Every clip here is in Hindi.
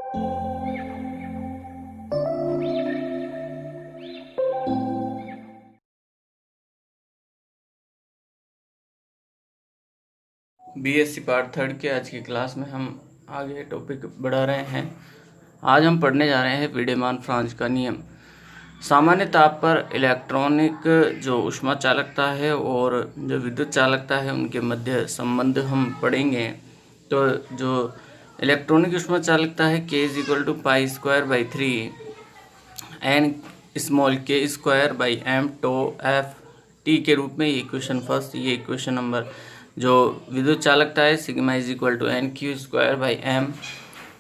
बीएससी पार्ट 3 के आज की क्लास में हम आगे टॉपिक बढ़ा रहे हैं। आज हम पढ़ने जा रहे हैं वीडेमान फ्रांज का नियम। सामान्य ताप पर इलेक्ट्रॉनिक जो ऊष्मा चालकता है और जो विद्युत चालकता है उनके मध्य संबंध हम पढ़ेंगे। तो जो इलेक्ट्रॉनिक ऊष्मा चालकता है K = π²/3 n small k² m τ f t के रूप में इक्वेशन फर्स्ट। ये इक्वेशन नंबर। जो विद्युत चालकता है सिग्मा = nq² m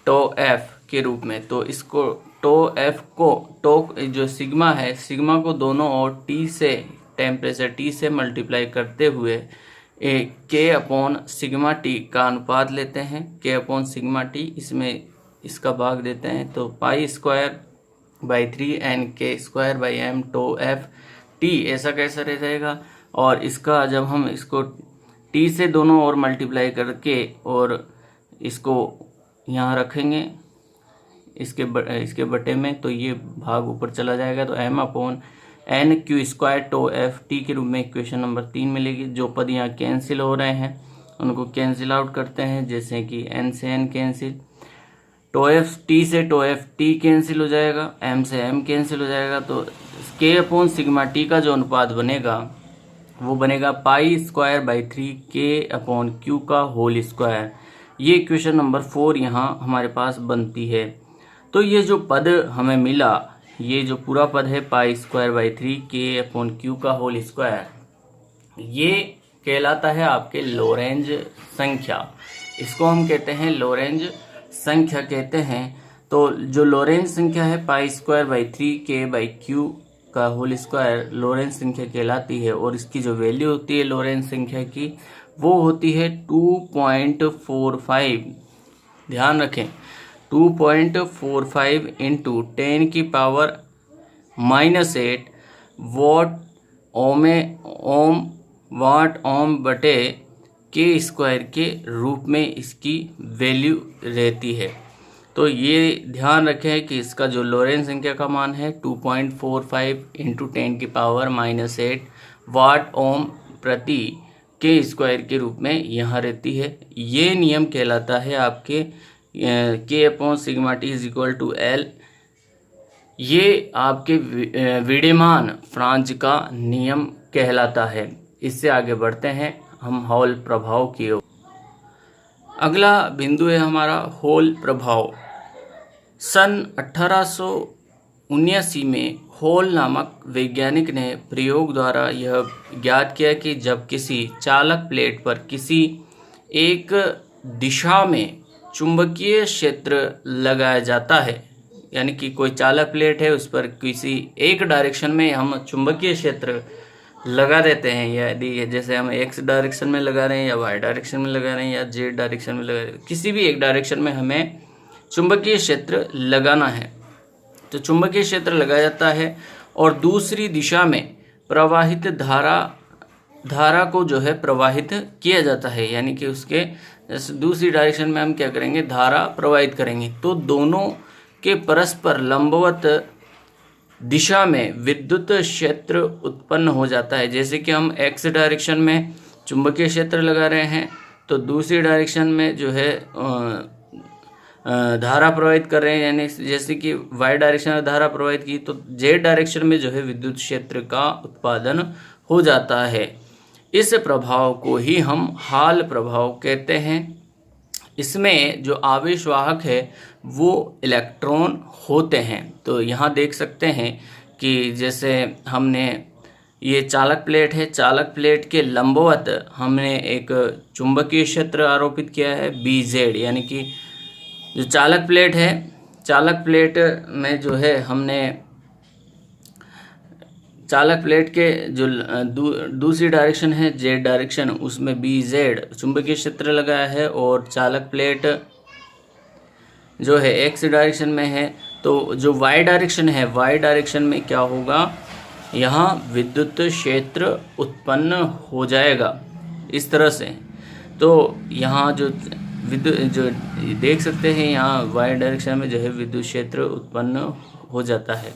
τ f के रूप में। तो इसको टो एफ को जो सिग्मा है, सिग्मा को दोनों ओर T से टेम्परेचर T से मल्टीप्लाई करते हुए K/σT का अनुपात लेते हैं। K/σT इसमें इसका भाग देते हैं तो π²/3 nk² m τ f t ऐसा कैसा रह जाएगा। और इसका जब हम इसको T से दोनों ओर मल्टीप्लाई करके और इसको यहाँ रखेंगे इसके बटे में, तो ये भाग ऊपर चला जाएगा। तो m/nq² τ f t के रूप में इक्वेशन नंबर 3 मिलेगी। जो पद यहाँ कैंसिल हो रहे हैं उनको कैंसिल आउट करते हैं, जैसे कि n से n कैंसिल, τ f t से τ f t कैंसिल हो जाएगा, m से m कैंसिल हो जाएगा। तो K/σT का जो अनुपात बनेगा वो बनेगा π²/3 K/Q²। ये इक्वेशन नंबर 4 यहाँ हमारे पास बनती है। तो ये जो पद हमें मिला, ये जो पूरा पद है π²/3 K/Q², ये कहलाता है आपके लोरेंज संख्या। इसको हम कहते हैं लोरेंज संख्या कहते हैं। तो जो लोरेंज संख्या है π²/3 K/Q² लोरेंज संख्या कहलाती है। और इसकी जो वैल्यू होती है लोरेंज संख्या की वो होती है 2.45। ध्यान रखें, 2.45 × 10⁻⁻8 वाट ओम बटे K² के रूप में इसकी वैल्यू रहती है। तो ये ध्यान रखें कि इसका जो लोरेंज संख्या का मान है 2.45 × 10⁻⁸ वाट ओम प्रति K² के रूप में यहाँ रहती है। ये नियम कहलाता है आपके K/σT = L। ये आपके वीडेमान फ्रांज का नियम कहलाता है। इससे आगे बढ़ते हैं हम हॉल प्रभाव की ओर। अगला बिंदु है हमारा हॉल प्रभाव। सन 1879 में हॉल नामक वैज्ञानिक ने प्रयोग द्वारा यह ज्ञात किया कि जब किसी चालक प्लेट पर किसी एक दिशा में चुंबकीय क्षेत्र लगाया जाता है, यानी कि कोई चालक प्लेट है उस पर किसी एक डायरेक्शन में हम चुंबकीय क्षेत्र लगा देते हैं, यदि जैसे हम x डायरेक्शन में लगा रहे हैं या y डायरेक्शन में लगा रहे हैं या z डायरेक्शन में लगा रहे हैं, किसी भी एक डायरेक्शन में हमें चुंबकीय क्षेत्र लगाना है। तो चुंबकीय क्षेत्र लगाया जाता है और दूसरी दिशा में प्रवाहित धारा को जो है प्रवाहित किया जाता है, यानी कि उसके दूसरी डायरेक्शन में हम क्या करेंगे, धारा प्रवाहित करेंगे। तो दोनों के परस्पर लंबवत दिशा में विद्युत क्षेत्र उत्पन्न हो जाता है। जैसे कि हम x डायरेक्शन में चुंबकीय क्षेत्र लगा रहे हैं तो दूसरी डायरेक्शन में जो है धारा प्रवाहित कर रहे हैं, यानी जैसे कि y डायरेक्शन में धारा प्रवाहित की तो z डायरेक्शन में जो है विद्युत क्षेत्र का उत्पादन हो जाता है। इस प्रभाव को ही हम हॉल प्रभाव कहते हैं। इसमें जो आवेशवाहक है वो इलेक्ट्रॉन होते हैं। तो यहाँ देख सकते हैं कि जैसे हमने ये चालक प्लेट है, चालक प्लेट के लंबवत हमने एक चुंबकीय क्षेत्र आरोपित किया है Bz, यानी कि जो चालक प्लेट है, चालक प्लेट में जो है हमने चालक प्लेट के जो दूसरी डायरेक्शन है z डायरेक्शन, उसमें Bz चुंबकीय क्षेत्र लगाया है और चालक प्लेट जो है x डायरेक्शन में है। तो जो y डायरेक्शन है, y डायरेक्शन में क्या होगा, यहाँ विद्युत क्षेत्र उत्पन्न हो जाएगा इस तरह से। तो यहाँ जो विद्युत जो देख सकते हैं यहाँ वाई डायरेक्शन में जो है विद्युत क्षेत्र उत्पन्न हो जाता है।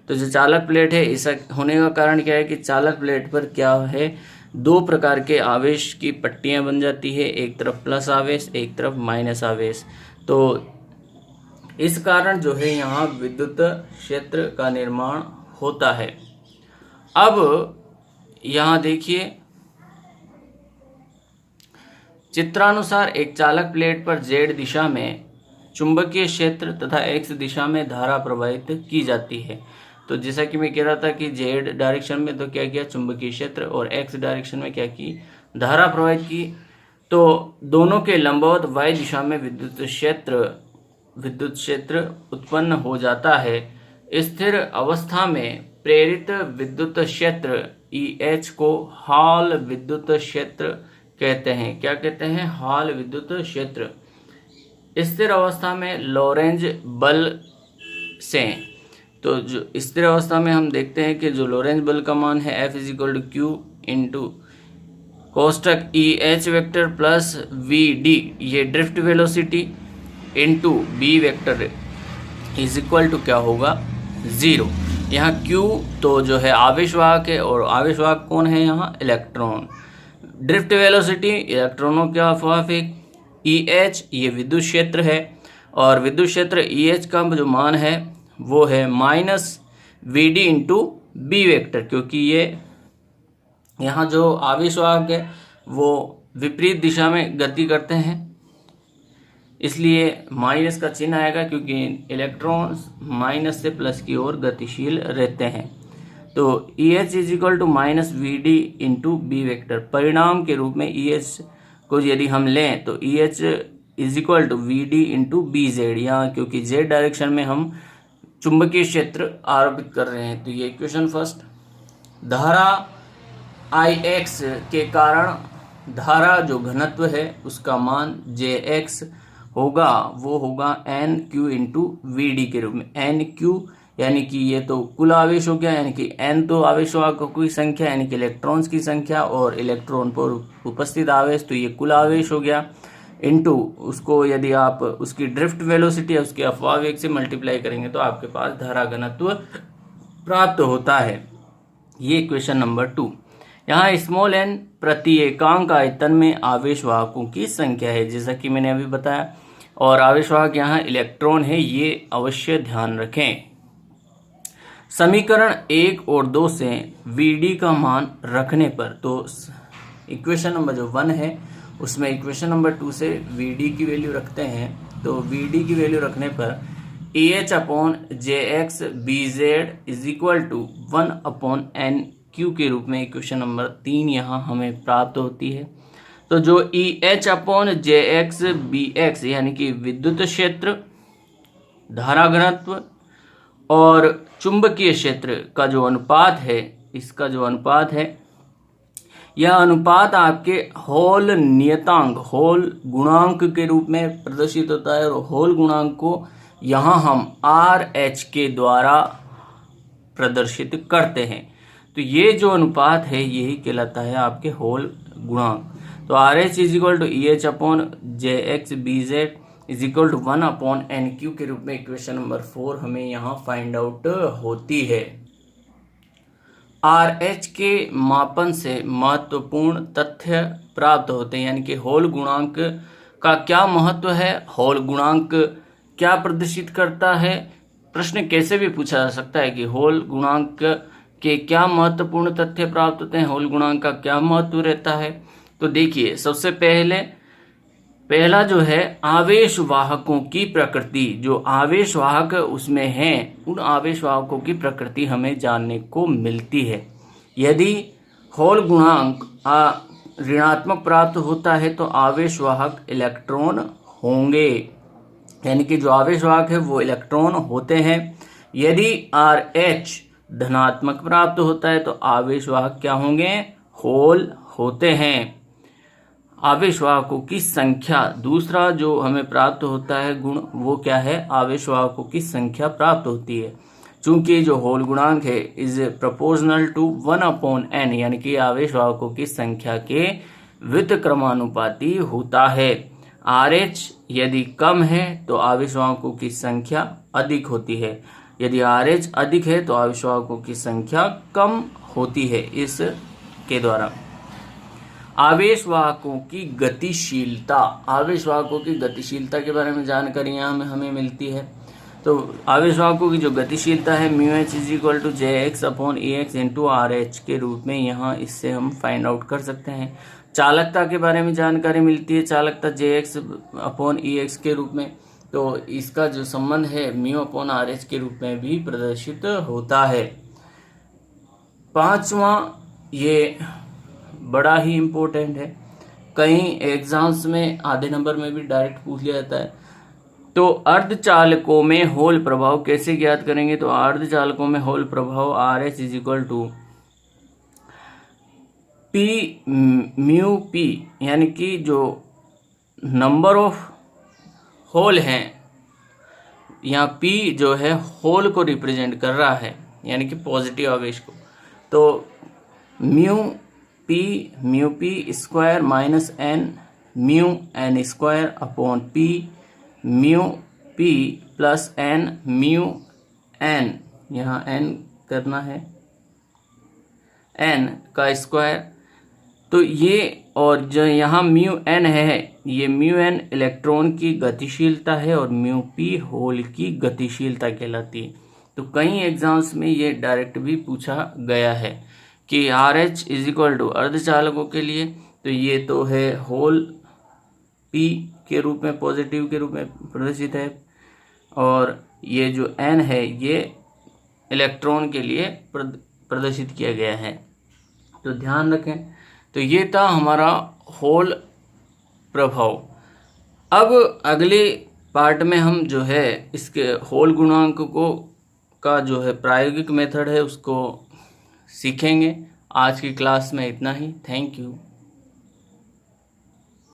तो जो चालक प्लेट है, ऐसा होने का कारण क्या है कि चालक प्लेट पर क्या है, दो प्रकार के आवेश की पट्टियां बन जाती है, एक तरफ प्लस आवेश, एक तरफ माइनस आवेश। तो इस कारण जो है यहाँ विद्युत क्षेत्र का निर्माण होता है। अब यहाँ देखिए, चित्रानुसार एक चालक प्लेट पर z दिशा में चुंबकीय क्षेत्र तथा x दिशा में धारा प्रवाहित की जाती है। तो जैसा कि मैं कह रहा था कि z डायरेक्शन में तो क्या किया, चुंबकीय क्षेत्र, और x डायरेक्शन में क्या की, धारा प्रवाहित की। तो दोनों के लंबवत y दिशा में विद्युत क्षेत्र उत्पन्न हो जाता है। स्थिर अवस्था में प्रेरित विद्युत क्षेत्र EH को हॉल विद्युत क्षेत्र कहते हैं। क्या कहते हैं? हॉल विद्युत क्षेत्र। स्थिर अवस्था में लॉरेंज बल से, तो जो स्थिर अवस्था में हम देखते हैं कि जो लॉरेंज बल का मान है F = Q इंटू कोष्टक EH वेक्टर प्लस VD, ये drift velocity, into B vector = क्या होगा, 0। यहाँ Q तो जो है आवेशवाहक है, और आवेशवाहक कौन है यहाँ, इलेक्ट्रॉन। ड्रिफ्ट वेलोसिटी इलेक्ट्रॉनों के अफवाफिक, EH ये विद्युत क्षेत्र है, और विद्युत क्षेत्र EH का जो मान है वो है -VD इंटू B वेक्टर, क्योंकि ये यहाँ जो आवेशवाहक है वो विपरीत दिशा में गति करते हैं, इसलिए माइनस का चिन्ह आएगा, क्योंकि इलेक्ट्रॉन्स माइनस से प्लस की ओर गतिशील रहते हैं। तो EH = -VD into B vector. परिणाम के रूप में EH को यदि हम लें तो EH = VD इंटू BZ, यहाँ क्योंकि Z डायरेक्शन में हम चुंबकीय क्षेत्र आरोपित कर रहे हैं। तो ये इक्वेशन फर्स्ट। धारा IX के कारण धारा जो घनत्व है उसका मान JX होगा, वो होगा NQ इंटू VD के रूप में। NQ यानी कि ये तो कुल आवेश हो गया, यानी कि N तो आवेशवाहकों की संख्या यानी कि इलेक्ट्रॉन्स की संख्या, और इलेक्ट्रॉन पर उपस्थित आवेश, तो ये कुल आवेश हो गया, इंटू उसको यदि आप उसकी ड्रिफ्ट वेलोसिटी या उसके अफवाह वेग से मल्टीप्लाई करेंगे तो आपके पास धारा घनत्व प्राप्त होता है। ये इक्वेशन नंबर 2। यहाँ स्मॉल n प्रति एकांक आयतन में आवेशवाहकों की संख्या है, जैसा कि मैंने अभी बताया, और आवेशवाहक यहाँ इलेक्ट्रॉन है, ये अवश्य ध्यान रखें। समीकरण 1 और 2 से VD का मान रखने पर, तो इक्वेशन नंबर जो 1 है उसमें इक्वेशन नंबर 2 से VD की वैल्यू रखते हैं। तो VD की वैल्यू रखने पर EH/JX BZ = 1/NQ के रूप में इक्वेशन नंबर 3 यहाँ हमें प्राप्त होती है। तो जो EH/JX BX यानी कि विद्युत क्षेत्र, धारा घनत्व और चुंबकीय क्षेत्र का जो अनुपात है, इसका जो अनुपात है, यह अनुपात आपके हॉल नियतांक, हॉल गुणांक के रूप में प्रदर्शित होता है, और हॉल गुणांक को यहाँ हम RH के द्वारा प्रदर्शित करते हैं। तो ये जो अनुपात है यही कहलाता है आपके हॉल गुणांक। तो RH = EH/JX BZ = 1/NQ के रूप में इक्वेशन नंबर 4 हमें यहाँ फाइंड आउट होती है। RH के मापन से महत्वपूर्ण तथ्य प्राप्त होते हैं, यानी कि हॉल गुणांक का क्या महत्व है, हॉल गुणांक क्या प्रदर्शित करता है। प्रश्न कैसे भी पूछा जा सकता है कि हॉल गुणांक के क्या महत्वपूर्ण तथ्य प्राप्त होते हैं, हॉल गुणांक का क्या महत्व रहता है। तो देखिए, सबसे पहला जो है आवेश वाहकों की प्रकृति, जो आवेश वाहक उसमें हैं उन आवेश वाहकों की प्रकृति हमें जानने को मिलती है। यदि हॉल गुणांक ऋणात्मक प्राप्त होता है तो आवेश वाहक इलेक्ट्रॉन होंगे, यानी कि जो आवेश वाहक है वो इलेक्ट्रॉन होते हैं। यदि RH धनात्मक प्राप्त होता है तो आवेश वाहक क्या होंगे, होल होते हैं। आवेशवाहकों की संख्या, दूसरा जो हमें प्राप्त होता है गुण, वो क्या है, आवेशवाहकों की संख्या प्राप्त होती है। चूंकि जो होल गुणांक है इज प्रोपोर्शनल टू 1/n, यानी कि आवेशवाहकों की संख्या के व्युत्क्रमानुपाती होता है। RH यदि कम है तो आवेशवाहकों की संख्या अधिक होती है, यदि RH अधिक है तो आवेशवाहकों की संख्या कम होती है। इसके द्वारा आवेशवाहकों की गतिशीलता, आवेशवाहकों की गतिशीलता के बारे में जानकारी यहाँ हमें मिलती है। तो आवेशवाहकों की जो गतिशीलता है μh = jx/ex × RH के रूप में यहाँ इससे हम फाइंड आउट कर सकते हैं। चालकता के बारे में जानकारी मिलती है, चालकता jx/ex के रूप में, तो इसका जो संबंध है μ/RH के रूप में भी प्रदर्शित होता है। पांचवा, ये बड़ा ही इम्पोर्टेंट है, कई एग्जाम्स में आधे नंबर में भी डायरेक्ट पूछ लिया जाता है। तो अर्धचालकों में होल प्रभाव कैसे ज्ञात करेंगे? तो अर्धचालकों में होल प्रभाव RH = P μP, यानी कि जो नंबर ऑफ होल हैं, यहाँ P जो है होल को रिप्रेजेंट कर रहा है, यानी कि पॉजिटिव आवेश को। तो μP square minus n μn square upon P μP plus n μn, यहाँ n करना है n का स्क्वायर। तो ये और जो यहाँ μn है, ये μn इलेक्ट्रॉन की गतिशीलता है और μP होल की गतिशीलता कहलाती है। तो कई एग्जाम्स में ये डायरेक्ट भी पूछा गया है कि RH = अर्धचालकों के लिए, तो ये तो है होल P के रूप में, पॉजिटिव के रूप में प्रदर्शित है, और ये जो N है ये इलेक्ट्रॉन के लिए प्रदर्शित किया गया है। तो ध्यान रखें। तो ये था हमारा होल प्रभाव। अब अगले पार्ट में हम जो है इसके होल गुणांक का जो है प्रायोगिक मेथड है उसको सीखेंगे। आज की क्लास में इतना ही। Thank you.